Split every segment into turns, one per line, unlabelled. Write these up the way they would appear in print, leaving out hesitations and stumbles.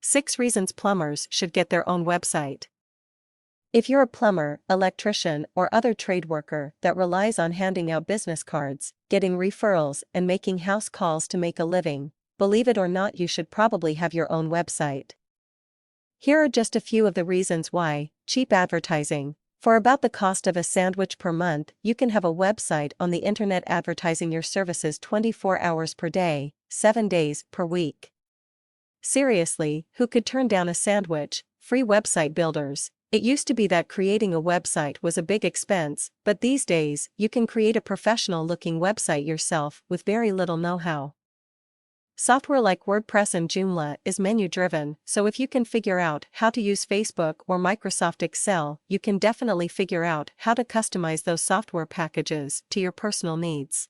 6 reasons plumbers should get their own website. If you're a plumber, electrician, or other trade worker that relies on handing out business cards, getting referrals, and making house calls to make a living, believe it or not, you should probably have your own website. Here are just a few of the reasons why. Cheap advertising. For about the cost of a sandwich per month, you can have a website on the internet advertising your services 24 hours per day, 7 days per week. Seriously, who could turn down a sandwich? Free website builders. It used to be that creating a website was a big expense, but these days, you can create a professional-looking website yourself with very little know-how. Software like WordPress and Joomla is menu-driven, so if you can figure out how to use Facebook or Microsoft Excel, you can definitely figure out how to customize those software packages to your personal needs.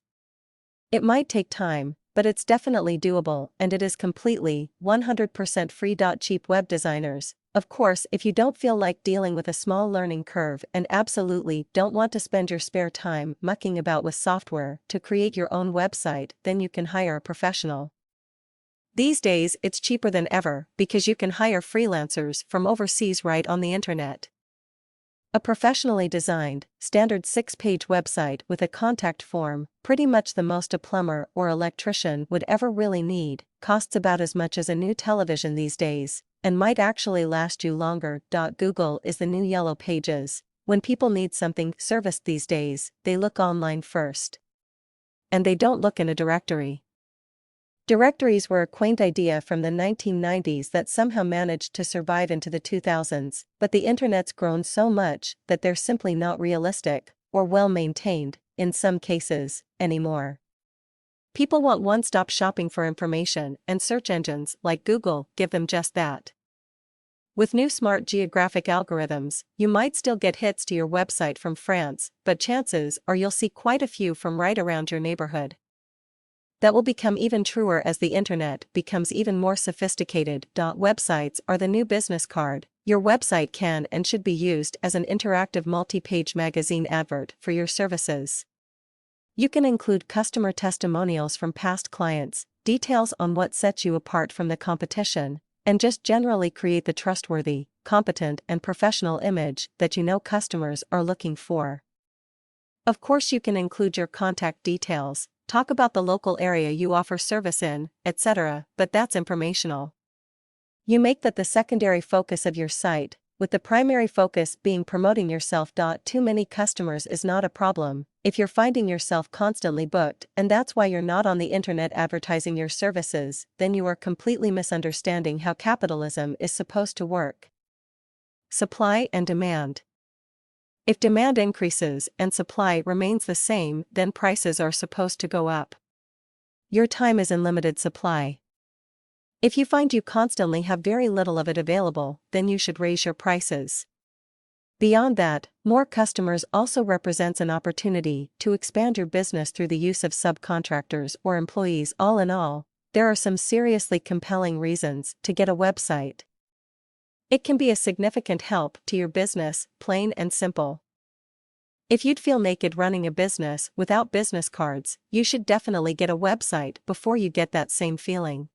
It might take time, but it's definitely doable, and it is completely, 100% free. Cheap web designers. Of course, if you don't feel like dealing with a small learning curve and absolutely don't want to spend your spare time mucking about with software to create your own website, then you can hire a professional. These days, it's cheaper than ever because you can hire freelancers from overseas right on the internet. A professionally designed, standard 6-page website with a contact form, pretty much the most a plumber or electrician would ever really need, costs about as much as a new television these days, and might actually last you longer. Google is the new Yellow Pages. When people need something serviced these days, they look online first. And they don't look in a directory. Directories were a quaint idea from the 1990s that somehow managed to survive into the 2000s, but the internet's grown so much that they're simply not realistic, or well maintained, in some cases, anymore. People want one-stop shopping for information, and search engines like Google give them just that. With new smart geographic algorithms, you might still get hits to your website from France, but chances are you'll see quite a few from right around your neighborhood. That will become even truer as the internet becomes even more sophisticated. Websites are the new business card. Your website can and should be used as an interactive multi-page magazine advert for your services. You can include customer testimonials from past clients, details on what sets you apart from the competition, and just generally create the trustworthy, competent, and professional image that you know customers are looking for. Of course, you can include your contact details, talk about the local area you offer service in, etc., but that's informational. You make that the secondary focus of your site, with the primary focus being promoting yourself. Too many customers is not a problem if you're finding yourself constantly booked, and that's why you're not on the internet advertising your services, then you are completely misunderstanding how capitalism is supposed to work. Supply and demand. If demand increases and supply remains the same, then prices are supposed to go up. Your time is in limited supply. If you find you constantly have very little of it available, then you should raise your prices. Beyond that, more customers also represents an opportunity to expand your business through the use of subcontractors or employees. All in all, there are some seriously compelling reasons to get a website. It can be a significant help to your business, plain and simple. If you'd feel naked running a business without business cards, you should definitely get a website before you get that same feeling.